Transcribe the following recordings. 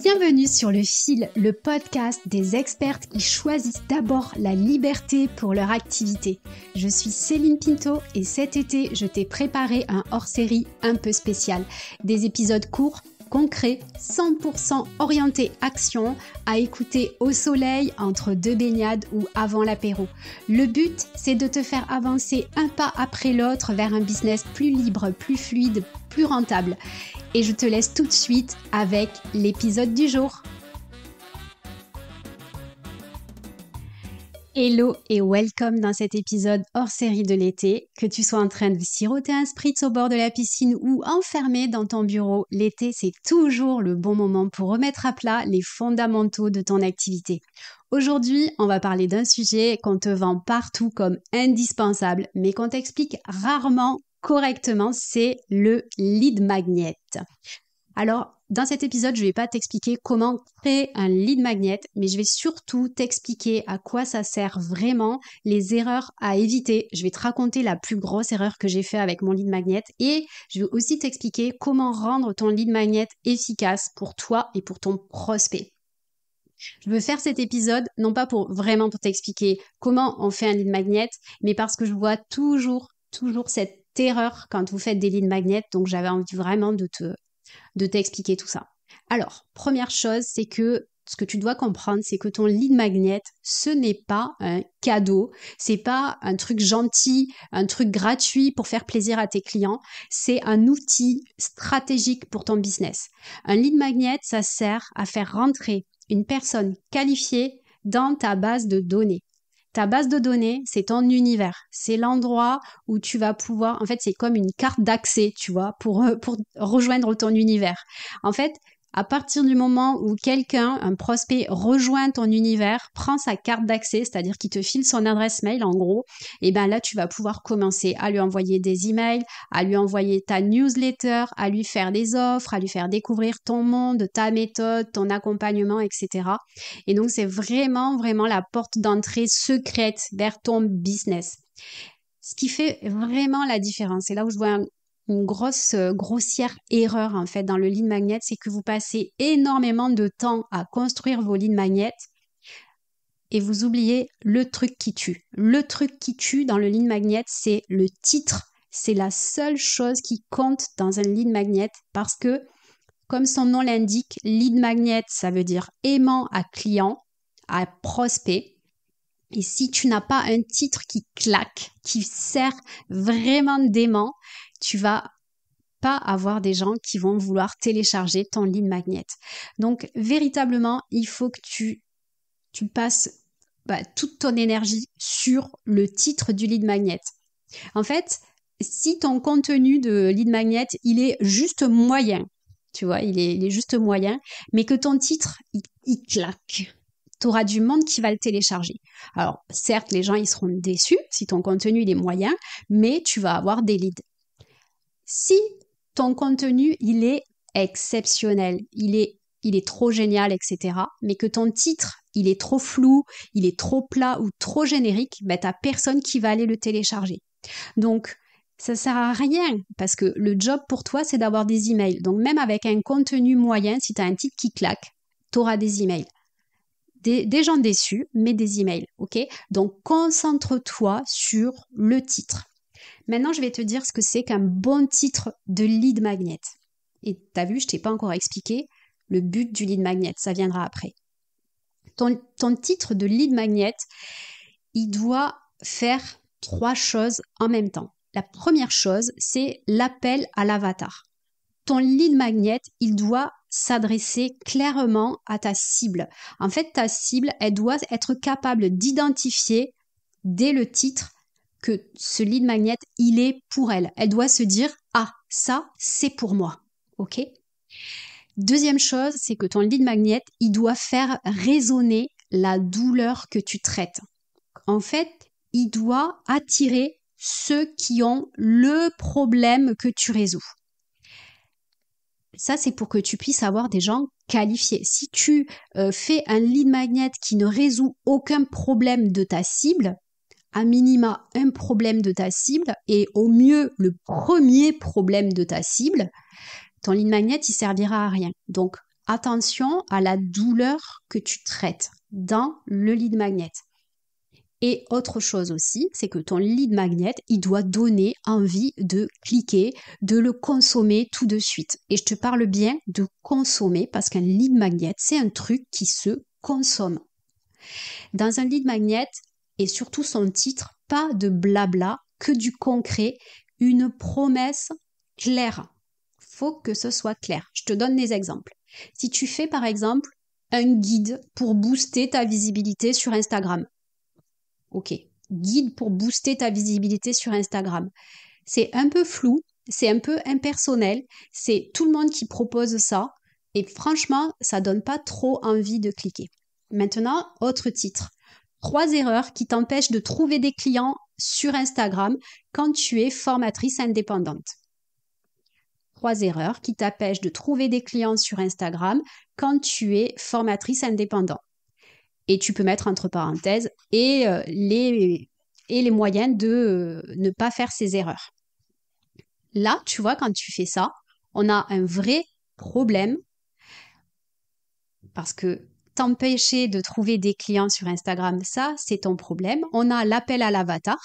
Bienvenue sur Le Fil, le podcast des expertes qui choisissent d'abord la liberté pour leur activité. Je suis Céline Pinto et cet été, je t'ai préparé un hors-série un peu spécial. Des épisodes courts, concrets, 100% orientés action, à écouter au soleil, entre deux baignades ou avant l'apéro. Le but, c'est de te faire avancer un pas après l'autre vers un business plus libre, plus fluide, plus rentable. Et je te laisse tout de suite avec l'épisode du jour. Hello et welcome dans cet épisode hors série de l'été. Que tu sois en train de siroter un spritz au bord de la piscine ou enfermé dans ton bureau, l'été c'est toujours le bon moment pour remettre à plat les fondamentaux de ton activité. Aujourd'hui, on va parler d'un sujet qu'on te vend partout comme indispensable, mais qu'on t'explique rarement correctement, c'est le lead magnet. Alors, dans cet épisode, je ne vais pas t'expliquer comment créer un lead magnet, mais je vais surtout t'expliquer à quoi ça sert vraiment, les erreurs à éviter. Je vais te raconter la plus grosse erreur que j'ai faite avec mon lead magnet et je vais aussi t'expliquer comment rendre ton lead magnet efficace pour toi et pour ton prospect. Je veux faire cet épisode, non pas pour t'expliquer comment on fait un lead magnet, mais parce que je vois toujours cette erreur quand vous faites des lead magnets, donc j'avais envie vraiment de t'expliquer tout ça. Alors, première chose, c'est que ce que tu dois comprendre, c'est que ton lead magnet, ce n'est pas un cadeau, c'est pas un truc gentil, un truc gratuit pour faire plaisir à tes clients, c'est un outil stratégique pour ton business. Un lead magnet, ça sert à faire rentrer une personne qualifiée dans ta base de données. Ta base de données, c'est ton univers. C'est l'endroit où tu vas pouvoir... En fait, c'est comme une carte d'accès, tu vois, pour rejoindre ton univers. En fait, à partir du moment où quelqu'un, un prospect, rejoint ton univers, prend sa carte d'accès, c'est-à-dire qu'il te file son adresse mail, en gros, et bien là, tu vas pouvoir commencer à lui envoyer des emails, à lui envoyer ta newsletter, à lui faire des offres, à lui faire découvrir ton monde, ta méthode, ton accompagnement, etc. Et donc, c'est vraiment la porte d'entrée secrète vers ton business. Ce qui fait vraiment la différence, c'est là où je vois une grossière erreur en fait dans le lead magnet, c'est que vous passez énormément de temps à construire vos lead magnets et vous oubliez le truc qui tue. Le truc qui tue dans le lead magnet, c'est le titre. C'est la seule chose qui compte dans un lead magnet parce que, comme son nom l'indique, lead magnet, ça veut dire aimant à client, à prospect. Et si tu n'as pas un titre qui claque, qui sert vraiment d'aimant, tu vas pas avoir des gens qui vont vouloir télécharger ton lead magnet. Donc, véritablement, il faut que tu passes toute ton énergie sur le titre du lead magnet. En fait, si ton contenu de lead magnet, il est juste moyen, tu vois, il est juste moyen, mais que ton titre, il claque, tu auras du monde qui va le télécharger. Alors, certes, les gens, ils seront déçus si ton contenu, il est moyen, mais tu vas avoir des leads. Si ton contenu, il est exceptionnel, il est trop génial, etc., mais que ton titre, il est trop flou, il est trop plat ou trop générique, t'as personne qui va aller le télécharger. Donc, ça sert à rien parce que le job pour toi, c'est d'avoir des emails. Donc, même avec un contenu moyen, si tu as un titre qui claque, tu auras des emails. Des gens déçus, mais des emails, ok? Donc, concentre-toi sur le titre. Maintenant, je vais te dire ce que c'est qu'un bon titre de lead magnet. Et t'as vu, je t'ai pas encore expliqué le but du lead magnet, ça viendra après. Ton titre de lead magnet, il doit faire 3 choses en même temps. La première chose, c'est l'appel à l'avatar. Ton lead magnet, il doit s'adresser clairement à ta cible. En fait, ta cible, elle doit être capable d'identifier dès le titre que ce lead magnet, il est pour elle. Elle doit se dire « Ah, ça, c'est pour moi. » Ok ? Deuxième chose, c'est que ton lead magnet, il doit faire résonner la douleur que tu traites. En fait, il doit attirer ceux qui ont le problème que tu résous. Ça, c'est pour que tu puisses avoir des gens qualifiés. Si tu fais un lead magnet qui ne résout aucun problème de ta cible, à minima un problème de ta cible et au mieux le premier problème de ta cible, ton lead magnet, il servira à rien. Donc, attention à la douleur que tu traites dans le lead magnet. Et autre chose aussi, c'est que ton lead magnet, il doit donner envie de cliquer, de le consommer tout de suite. Et je te parle bien de consommer parce qu'un lead magnet, c'est un truc qui se consomme. Dans un lead magnet, et surtout son titre, pas de blabla, que du concret, une promesse claire. Faut que ce soit clair. Je te donne des exemples. Si tu fais par exemple un guide pour booster ta visibilité sur Instagram, ok, guide pour booster ta visibilité sur Instagram. C'est un peu flou, c'est un peu impersonnel, c'est tout le monde qui propose ça et franchement, ça donne pas trop envie de cliquer. Maintenant, autre titre. 3 erreurs qui t'empêchent de trouver des clients sur Instagram quand tu es formatrice indépendante. 3 erreurs qui t'empêchent de trouver des clients sur Instagram quand tu es formatrice indépendante. Et tu peux mettre entre parenthèses les moyens de ne pas faire ces erreurs. Là, tu vois, quand tu fais ça, on a un vrai problème parce que t'empêcher de trouver des clients sur Instagram, ça, c'est ton problème. On a l'appel à l'avatar,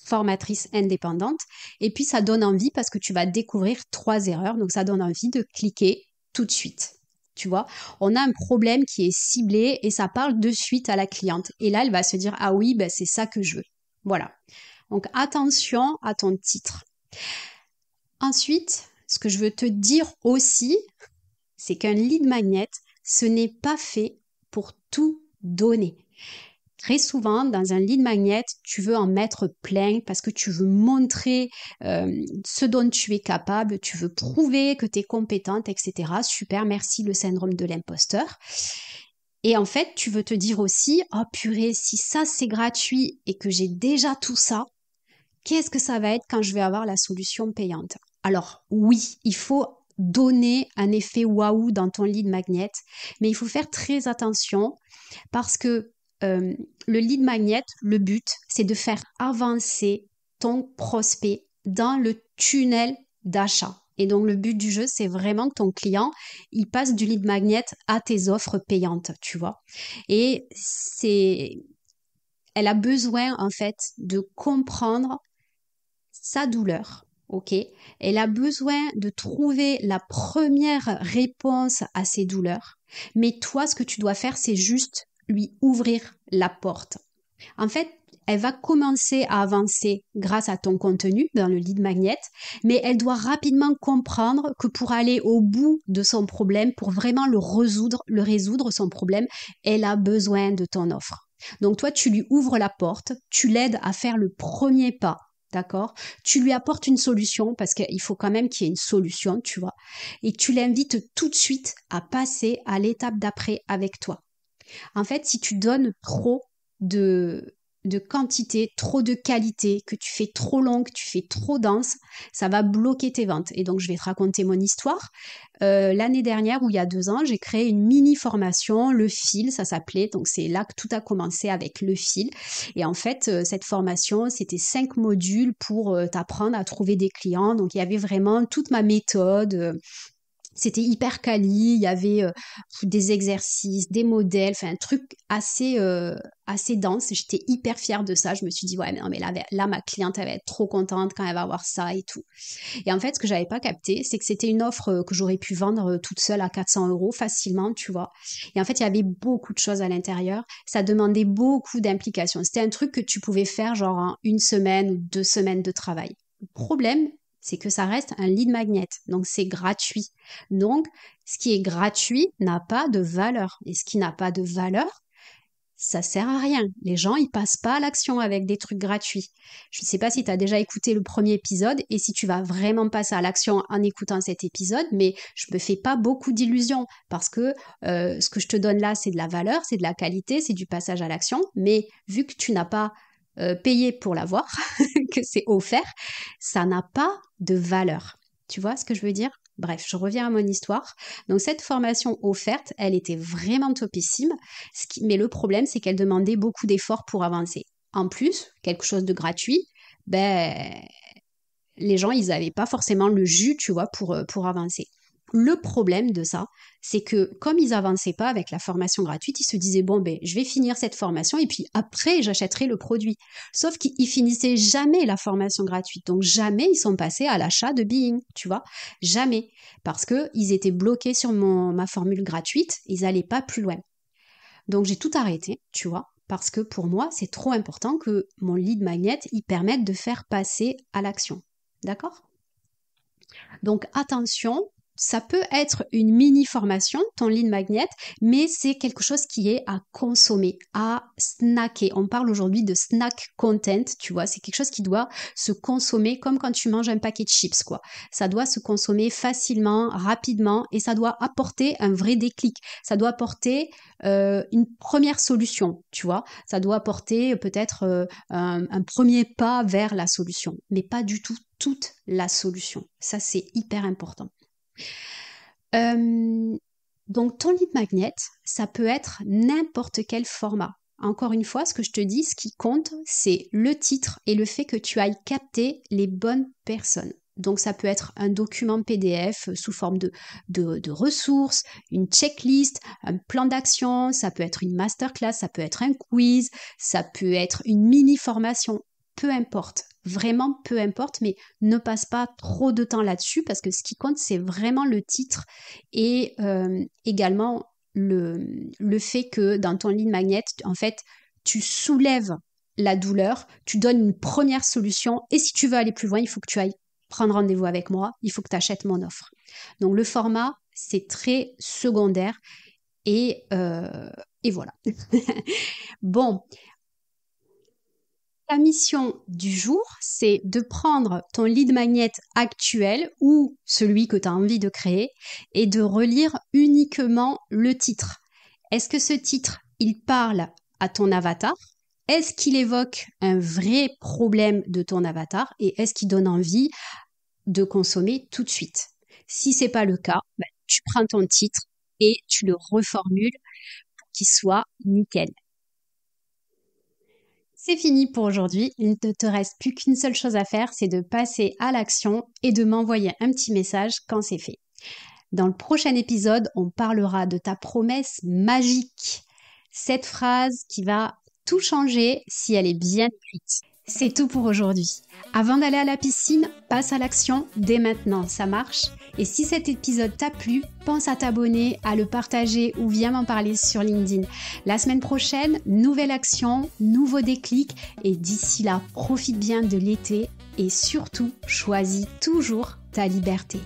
formatrice indépendante, et puis ça donne envie parce que tu vas découvrir 3 erreurs, donc ça donne envie de cliquer tout de suite. Tu vois, on a un problème qui est ciblé et ça parle de suite à la cliente. Et là, elle va se dire, ah oui, ben c'est ça que je veux. Voilà. Donc, attention à ton titre. Ensuite, ce que je veux te dire aussi, c'est qu'un lead magnet, ce n'est pas fait pour tout donner. Très souvent, dans un lead magnet, tu veux en mettre plein parce que tu veux montrer ce dont tu es capable, tu veux prouver que tu es compétente, etc. Super, merci, le syndrome de l'imposteur. Et en fait, tu veux te dire aussi, oh purée, si ça c'est gratuit et que j'ai déjà tout ça, qu'est-ce que ça va être quand je vais avoir la solution payante? Alors oui, il faut donner un effet waouh dans ton lead magnet, mais il faut faire très attention parce que le lead magnet, le but, c'est de faire avancer ton prospect dans le tunnel d'achat. Et donc, le but du jeu, c'est vraiment que ton client, il passe du lead magnet à tes offres payantes, tu vois. Et elle a besoin, en fait, de comprendre sa douleur. Ok, elle a besoin de trouver la première réponse à ses douleurs. Mais toi, ce que tu dois faire, c'est juste lui ouvrir la porte. En fait, elle va commencer à avancer grâce à ton contenu dans le lead magnet, mais elle doit rapidement comprendre que pour aller au bout de son problème, pour vraiment le résoudre son problème, elle a besoin de ton offre. Donc toi, tu lui ouvres la porte, tu l'aides à faire le premier pas. D'accord? Tu lui apportes une solution parce qu'il faut quand même qu'il y ait une solution, tu vois. Et tu l'invites tout de suite à passer à l'étape d'après avec toi. En fait, si tu donnes trop de quantité, trop de qualité, que tu fais trop long, que tu fais trop dense, ça va bloquer tes ventes. Et donc, je vais te raconter mon histoire. L'année dernière, ou il y a 2 ans, j'ai créé une mini-formation, le fil, ça s'appelait. Donc, c'est là que tout a commencé avec le fil. Et en fait, cette formation, c'était 5 modules pour t'apprendre à trouver des clients. Donc, il y avait vraiment toute ma méthode. C'était hyper quali, il y avait des exercices, des modèles, enfin un truc assez dense. J'étais hyper fière de ça. Je me suis dit, ouais, mais non, mais là, ma cliente, elle va être trop contente quand elle va voir ça et tout. Et en fait, ce que j'avais pas capté, c'est que c'était une offre que j'aurais pu vendre toute seule à 400 € facilement, tu vois. Et en fait, il y avait beaucoup de choses à l'intérieur. Ça demandait beaucoup d'implication. C'était un truc que tu pouvais faire genre en 1 semaine ou 2 semaines de travail. Le problème, c'est que ça reste un lead magnet, donc c'est gratuit. Donc, ce qui est gratuit n'a pas de valeur. Et ce qui n'a pas de valeur, ça sert à rien. Les gens, ils passent pas à l'action avec des trucs gratuits. Je ne sais pas si tu as déjà écouté le premier épisode et si tu vas vraiment passer à l'action en écoutant cet épisode, mais je me fais pas beaucoup d'illusions parce que ce que je te donne là, c'est de la valeur, c'est de la qualité, c'est du passage à l'action. Mais vu que tu n'as pas payé pour l'avoir, que c'est offert, ça n'a pas de valeur. Tu vois ce que je veux dire? Bref, je reviens à mon histoire. Donc cette formation offerte, elle était vraiment topissime, mais le problème, c'est qu'elle demandait beaucoup d'efforts pour avancer. En plus, quelque chose de gratuit, ben, les gens, ils n'avaient pas forcément le jus, tu vois, pour avancer. le problème de ça, c'est que comme ils avançaient pas avec la formation gratuite, ils se disaient bon ben je vais finir cette formation et puis après j'achèterai le produit. Sauf qu'ils finissaient jamais la formation gratuite, donc jamais ils sont passés à l'achat de Being, tu vois, jamais, parce que ils étaient bloqués sur ma formule gratuite, ils allaient pas plus loin. Donc j'ai tout arrêté, tu vois, parce que pour moi c'est trop important que mon lead magnet il permette de faire passer à l'action, d'accord? Donc attention, ça peut être une mini formation, ton lead magnet, mais c'est quelque chose qui est à consommer, à snacker. On parle aujourd'hui de snack content, tu vois, c'est quelque chose qui doit se consommer comme quand tu manges un paquet de chips, quoi. Ça doit se consommer facilement, rapidement, et ça doit apporter un vrai déclic. Ça doit apporter une première solution, tu vois. Ça doit apporter peut-être un premier pas vers la solution, mais pas du tout toute la solution. Ça, c'est hyper important. Donc ton lead magnet, ça peut être n'importe quel format. Encore une fois, ce que je te dis, ce qui compte, c'est le titre et le fait que tu ailles capter les bonnes personnes. Donc ça peut être un document PDF sous forme de ressources, une checklist, un plan d'action, ça peut être une masterclass, ça peut être un quiz, ça peut être une mini-formation, peu importe. Vraiment peu importe, mais ne passe pas trop de temps là-dessus parce que ce qui compte, c'est vraiment le titre et également le fait que dans ton lead magnet, en fait, tu soulèves la douleur, tu donnes une première solution et si tu veux aller plus loin, il faut que tu ailles prendre rendez-vous avec moi, il faut que tu achètes mon offre. Donc le format, c'est très secondaire et voilà. Bon. La mission du jour, c'est de prendre ton lead magnet actuel ou celui que tu as envie de créer et de relire uniquement le titre. Est-ce que ce titre, il parle à ton avatar? Est-ce qu'il évoque un vrai problème de ton avatar et est-ce qu'il donne envie de consommer tout de suite? Si c'est pas le cas, tu prends ton titre et tu le reformules pour qu'il soit nickel. C'est fini pour aujourd'hui, il ne te reste plus qu'une seule chose à faire, c'est de passer à l'action et de m'envoyer un petit message quand c'est fait. Dans le prochain épisode, on parlera de ta promesse magique, cette phrase qui va tout changer si elle est bien écrite. C'est tout pour aujourd'hui. Avant d'aller à la piscine, passe à l'action dès maintenant, ça marche. Et si cet épisode t'a plu, pense à t'abonner, à le partager ou viens m'en parler sur LinkedIn. La semaine prochaine, nouvelle action, nouveau déclic et d'ici là, profite bien de l'été et surtout, choisis toujours ta liberté.